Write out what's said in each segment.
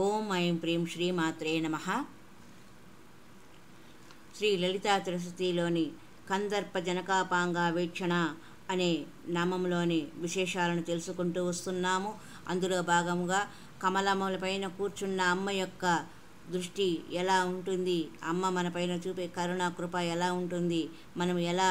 ఓం ఐం ప్రీం శ్రీ మాత్రే నమః. శ్రీ లలితా త్రిశతిలోని కందర్ప జనకాపాంగ వీక్షణ అనే నామంలోని విశేషాలను తెలుసుకుంటూ వస్తున్నాము. అందులో భాగముగా కమలములపైన కూర్చున్న అమ్మ యొక్క దృష్టి ఎలా ఉంటుంది, అమ్మ మన పైన చూపే కరుణా కృప ఎలా ఉంటుంది, మనం ఎలా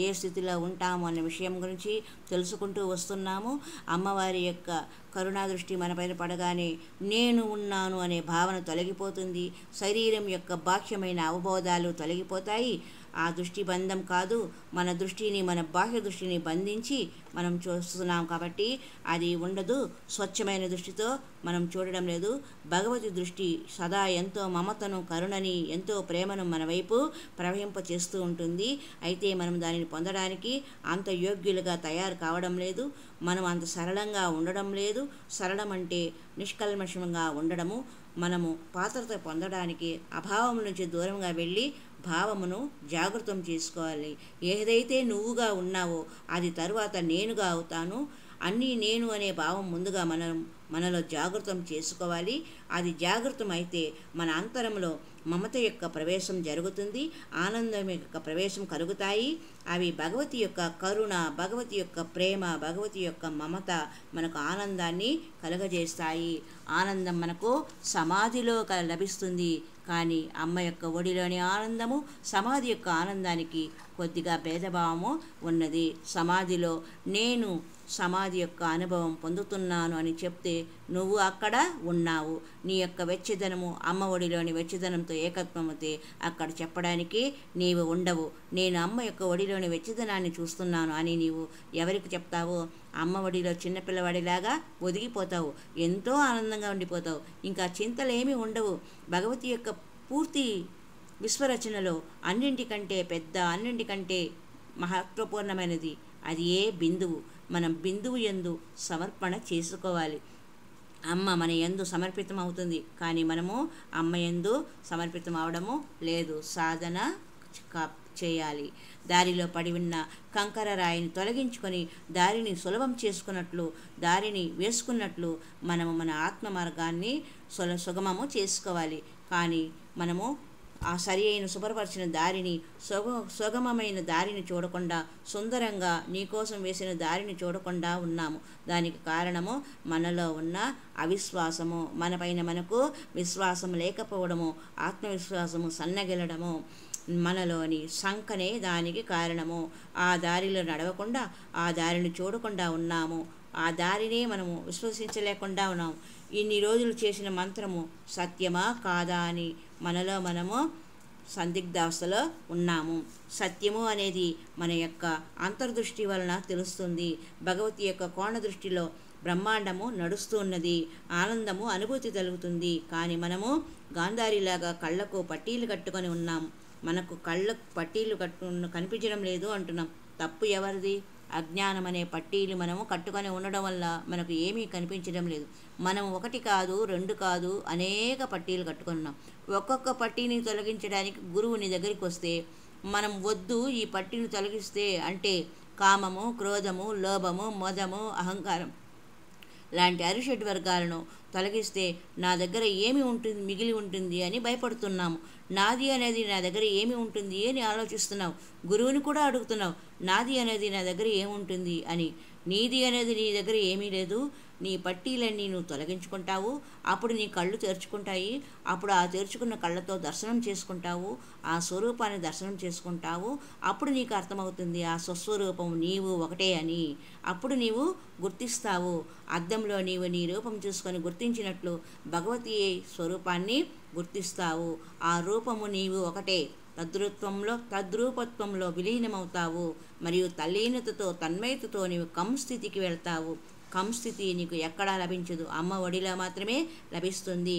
ఏ స్థితిలో ఉంటాము అనే విషయం గురించి తెలుసుకుంటూ వస్తున్నాము. అమ్మవారి యొక్క కరుణా దృష్టి మన పైన పడగానే నేను ఉన్నాను అనే భావన తొలగిపోతుంది. శరీరం యొక్క బాహ్యమైన అవబోధాలు తొలగిపోతాయి. ఆ దృష్టి బంధం కాదు, మన దృష్టిని, మన బాహ్య దృష్టిని బంధించి మనం చూస్తున్నాం కాబట్టి అది ఉండదు. స్వచ్ఛమైన దృష్టితో మనం చూడడం లేదు. భగవతి దృష్టి సదా ఎంతో మమతను, కరుణని, ఎంతో ప్రేమను మన వైపు ప్రవహింపచేస్తూ ఉంటుంది. అయితే మనం దానిని పొందడానికి అంత యోగ్యులుగా తయారు కావడం లేదు. మనం అంత సరళంగా ఉండడం లేదు. సరళం అంటే నిష్కల్మషంగా ఉండడము. మనము పాత్రత పొందడానికి అభావం నుంచి దూరంగా వెళ్ళి భావమును జాగృతం చేసుకోవాలి. ఏదైతే నువ్వుగా ఉన్నావో అది తరువాత నేనుగా అవుతాను. అన్నీ నేను అనే భావం ముందుగా మనలో జాగృతం చేసుకోవాలి. అది జాగృతం అయితే మన అంతరంలో మమత యొక్క ప్రవేశం జరుగుతుంది, ఆనందం యొక్క ప్రవేశం కలుగుతాయి. అవి భగవతి యొక్క కరుణ, భగవతి యొక్క ప్రేమ, భగవతి యొక్క మమత మనకు ఆనందాన్ని కలుగజేస్తాయి. ఆనందం మనకు సమాధిలో లభిస్తుంది. కానీ అమ్మ యొక్క ఒడిలోని ఆనందము, సమాధి యొక్క ఆనందానికి కొద్దిగా భేదభావము ఉన్నది. సమాధిలో నేను సమాధి యొక్క అనుభవం పొందుతున్నాను అని చెప్తే నువ్వు అక్కడ ఉన్నావు. నీ యొక్క వెచ్చదనము అమ్మ ఒడిలోని వెచ్చదనంతో ఏకత్వమైతే అక్కడ చెప్పడానికి నీవు ఉండవు. నేను అమ్మ యొక్క ఒడిలోని వెచ్చదనాన్ని చూస్తున్నాను అని నీవు ఎవరికి చెప్తావో అమ్మ ఒడిలో చిన్నపిల్లవాడిలాగా ఒదిగిపోతావు. ఎంతో ఆనందంగా ఉండిపోతావు. ఇంకా చింతలేమీ ఉండవు. భగవతి యొక్క పూర్తి విశ్వరచనలో అన్నింటికంటే పెద్ద, అన్నింటికంటే మహత్వపూర్ణమైనది అది ఏ బిందువు. మనం బిందువు యందు సమర్పణ చేసుకోవాలి. అమ్మ మన యందు సమర్పితం అవుతుంది, కానీ మనము అమ్మ యందు సమర్పితం అవడము లేదు. సాధన చేయాలి. దారిలో పడి ఉన్న కంకర రాయిని తొలగించుకొని దారిని సులభం చేసుకున్నట్లు, దారిని వేసుకున్నట్లు మనము మన ఆత్మ మార్గాన్ని సుగమము చేసుకోవాలి. కానీ మనము ఆ సరి అయిన శుభ్రపరిచిన దారిని, సుగమమైన దారిని చూడకుండా, సుందరంగా నీకోసం వేసిన దారిని చూడకుండా ఉన్నాము. దానికి కారణము మనలో ఉన్న అవిశ్వాసము, మనపైన మనకు విశ్వాసం లేకపోవడము, ఆత్మవిశ్వాసము సన్నగిలడము, మనలోని శంకనే దానికి కారణము. ఆ దారిలో నడవకుండా, ఆ దారిని చూడకుండా ఉన్నాము. ఆ దారినే మనము విశ్వసించలేకుండా ఉన్నాము. ఇన్ని రోజులు చేసిన మంత్రము సత్యమా కాదా అని మనలో మనము సందిగ్ధావస్థలో ఉన్నాము. సత్యము అనేది మన యొక్క అంతర్దృష్టి వలన తెలుస్తుంది. భగవతి యొక్క కోణ దృష్టిలో బ్రహ్మాండము నడుస్తూ ఉన్నది. ఆనందము అనుభూతి కలుగుతుంది. కానీ మనము గాంధారిలాగా కళ్ళకు పట్టీలు కట్టుకొని ఉన్నాము. మనకు కళ్ళకు పట్టీలు కనిపించడం లేదు అంటున్నాం. తప్పు ఎవరిది? అజ్ఞానం అనే పట్టీలు మనము కట్టుకొని ఉండడం వల్ల మనకు ఏమీ కనిపించడం లేదు. మనం ఒకటి కాదు, రెండు కాదు, అనేక పట్టీలు కట్టుకున్నాం. ఒక్కొక్క పట్టీని తొలగించడానికి గురువుని దగ్గరికి వస్తే మనం వద్దు, ఈ పట్టీని తొలగిస్తే అంటే కామము, క్రోధము, లోభము, మదము, అహంకారం లాంటి అరిషడ్ వర్గాలను తొలగిస్తే నా దగ్గర ఏమి ఉంటుంది, మిగిలి ఉంటుంది అని భయపడుతున్నాము. నాది అనేది నా దగ్గర ఏమి ఉంటుంది అని ఆలోచిస్తున్నావు. గురువుని కూడా అడుగుతున్నావు, నాది అనేది నా దగ్గర ఏముంటుంది అని. నీది అనేది నీ దగ్గర ఏమీ లేదు. నీ పట్టీలన్నీ నువ్వు తొలగించుకుంటావు. అప్పుడు నీ కళ్ళు తెరుచుకుంటాయి. అప్పుడు ఆ తెరుచుకున్న కళ్ళతో దర్శనం చేసుకుంటావు. ఆ స్వరూపాన్ని దర్శనం చేసుకుంటావు. అప్పుడు నీకు అర్థమవుతుంది ఆ స్వస్వరూపం నీవు ఒకటే అని. అప్పుడు నీవు గుర్తిస్తావు. అద్దంలో నీవు నీ రూపం చూసుకొని గుర్తించినట్లు భగవతి స్వరూపాన్ని గుర్తిస్తావు. ఆ రూపము నీవు ఒకటే. తద్రూపత్వంలో విలీనమవుతావు. మరియు తల్లీనతతో, తన్మయతతో నీవు కంస్థితికి వెళ్తావు. కంస్థితి నీకు ఎక్కడా లభించదు, అమ్మ ఒడిలో మాత్రమే లభిస్తుంది.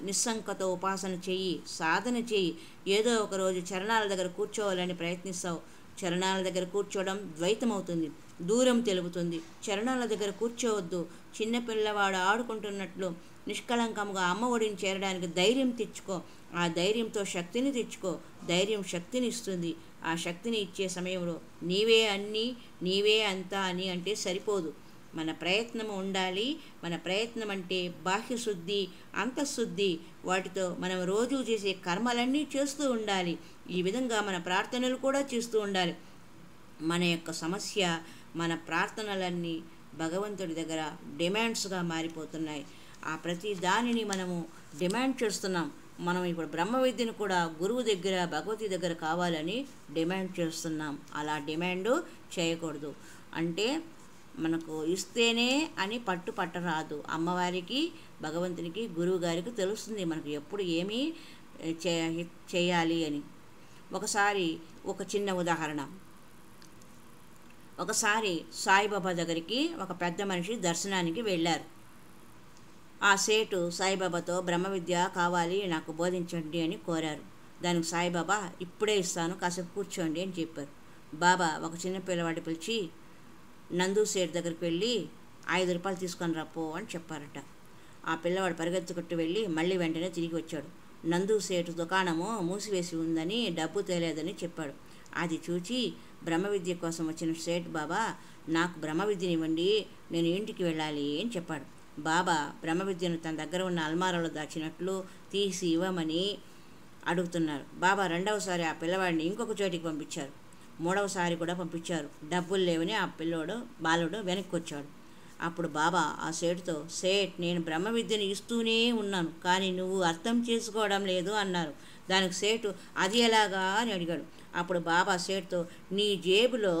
నిస్సంకతో ఉపాసన చెయ్యి, సాధన చెయ్యి. ఏదో ఒకరోజు చరణాల దగ్గర కూర్చోవాలని ప్రయత్నిస్తావు. చరణాల దగ్గర కూర్చోవడం ద్వైతమవుతుంది, దూరం తెలుపుతుంది. చరణాల దగ్గర కూర్చోవద్దు. చిన్నపిల్లవాడు ఆడుకుంటున్నట్లు నిష్కళంకంగా అమ్మ ఒడిని చేరడానికి ధైర్యం తెచ్చుకో. ఆ ధైర్యంతో శక్తిని తెచ్చుకో. ధైర్యం శక్తిని ఇస్తుంది. ఆ శక్తిని ఇచ్చే సమయంలో నీవే అన్నీ, నీవే అంతా అని అంటే సరిపోదు. మన ప్రయత్నము ఉండాలి. మన ప్రయత్నం అంటే బాహ్యశుద్ధి, అంతఃశుద్ధి. వాటితో మనం రోజు చేసే కర్మలన్నీ చేస్తూ ఉండాలి. ఈ విధంగా మన ప్రార్థనలు కూడా చేస్తూ ఉండాలి. మన యొక్క సమస్య, మన ప్రార్థనలన్నీ భగవంతుడి దగ్గర డిమాండ్స్గా మారిపోతున్నాయి. ఆ ప్రతి దానిని మనము డిమాండ్ చేస్తున్నాం. మనం ఇప్పుడు బ్రహ్మ విద్యను కూడా గురువు దగ్గర, భగవతి దగ్గర కావాలని డిమాండ్ చేస్తున్నాం. అలా డిమాండు చేయకూడదు. అంటే మనకు ఇస్తేనే అని పట్టరాదు. అమ్మవారికి, భగవంతునికి, గురువు గారికి తెలుస్తుంది మనకు ఎప్పుడు ఏమి చేయాలి అని. ఒకసారి ఒక చిన్న ఉదాహరణ. ఒకసారి సాయిబాబా దగ్గరికి ఒక పెద్ద మనిషి దర్శనానికి వెళ్ళారు. ఆ సేటు సాయిబాబాతో బ్రహ్మ విద్య కావాలి, నాకు బోధించండి అని కోరారు. దానికి సాయిబాబా ఇప్పుడే ఇస్తాను, కాసేపు కూర్చోండి అని చెప్పారు. బాబా ఒక చిన్న పిల్లవాడి పిలిచి నందు సేటు దగ్గరికి వెళ్ళి 5 రూపాయలు తీసుకొని రాపో అని చెప్పారట. ఆ పిల్లవాడు పరిగెత్తుకుంటూ వెళ్ళి మళ్ళీ వెంటనే తిరిగి వచ్చాడు. నందు సేటు దుకాణము మూసివేసి ఉందని, డబ్బు తేలేదని చెప్పాడు. అది చూచి బ్రహ్మ విద్య కోసం వచ్చిన సేట్ బాబా, నాకు బ్రహ్మ విద్యనివ్వండి, నేను ఇంటికి వెళ్ళాలి అని చెప్పాడు. బాబా బ్రహ్మ విద్యను తన దగ్గర ఉన్న అల్మారాలో దాచినట్లు తీసి ఇవ్వమని అడుగుతున్నారు. బాబా రెండవసారి ఆ పిల్లవాడిని ఇంకొక చోటికి పంపించారు. మూడవసారి కూడా పంపించారు. డబ్బులు లేవని ఆ బాలుడు వెనక్కి వచ్చాడు. అప్పుడు బాబా ఆ సేటుతో, సేట్, నేను బ్రహ్మ విద్యను ఇస్తూనే ఉన్నాను, కానీ నువ్వు అర్థం చేసుకోవడం లేదు అన్నారు. దానికి సేటు అది ఎలాగా అని అడిగాడు. అప్పుడు బాబా సేటుతో, నీ జేబులో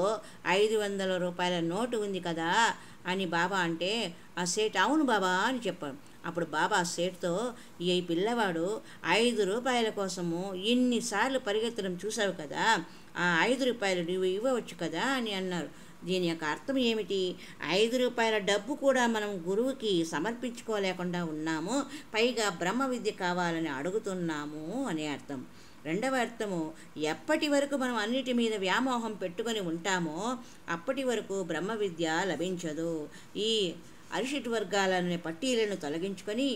500 రూపాయల నోటు ఉంది కదా అని బాబా అంటే, ఆ సేట్ అవును బాబా అని చెప్పాడు. అప్పుడు బాబా సేటుతో, ఈ పిల్లవాడు 5 రూపాయల కోసము ఇన్నిసార్లు పరిగెత్తడం చూసావు కదా, ఆ 5 రూపాయలు నువ్వు ఇవ్వవచ్చు కదా అని అన్నారు. దీని యొక్క అర్థం ఏమిటి? 5 రూపాయల డబ్బు కూడా మనం గురువుకి సమర్పించుకోలేకుండా ఉన్నాము, పైగా బ్రహ్మ విద్య కావాలని అడుగుతున్నాము అనే అర్థం. రెండవ అర్థము, ఎప్పటి వరకు మనం అన్నిటి మీద వ్యామోహం పెట్టుకొని ఉంటామో అప్పటి వరకు బ్రహ్మ విద్య లభించదు. ఈ అరిషట్ వర్గాలనే పట్టీలను తొలగించుకొని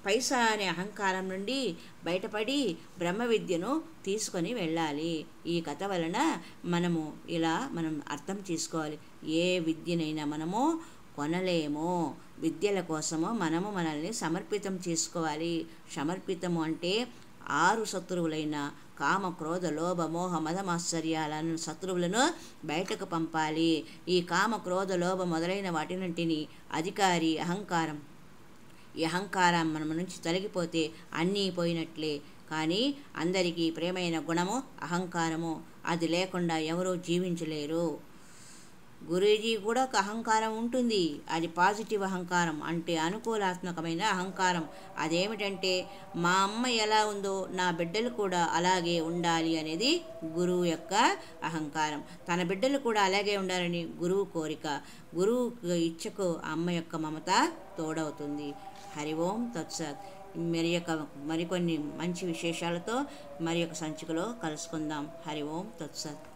పైసా అనే అహంకారం నుండి బయటపడి బ్రహ్మ విద్యను తీసుకొని వెళ్ళాలి. ఈ కథ వలన మనం అర్థం చేసుకోవాలి. ఏ విద్యనైనా మనము కొనలేము. విద్యల కోసము మనల్ని సమర్పితం చేసుకోవాలి. సమర్పితము అంటే 6 శత్రువులైన కామ, క్రోధ, లోభ, మోహ, మదమాశ్చర్యాలను శత్రువులను బయటకు పంపాలి. ఈ కామ, క్రోధ, లోభ మొదలైన వాటినంటిని అధికారి అహంకారం. ఈ అహంకారం మన నుంచి తొలగిపోతే అన్నీ పోయినట్లే. కానీ అందరికీ ప్రేమైన గుణము అహంకారము. అది లేకుండా ఎవరూ జీవించలేరు. గురూజీ కూడా ఒక అహంకారం ఉంటుంది. అది పాజిటివ్ అహంకారం, అంటే అనుకూలాత్మకమైన అహంకారం. అదేమిటంటే, మా అమ్మ ఎలా ఉందో నా బిడ్డలు కూడా అలాగే ఉండాలి అనేది గురువు యొక్క అహంకారం. తన బిడ్డలు కూడా అలాగే ఉండాలని గురువు కోరిక. గురువు ఇచ్చకు అమ్మ యొక్క మమత తోడవుతుంది. హరి ఓం తత్సత్. మరికొన్ని మంచి విశేషాలతో మరి ఒక సంచికలో కలుసుకుందాం. హరి ఓం తత్సత్.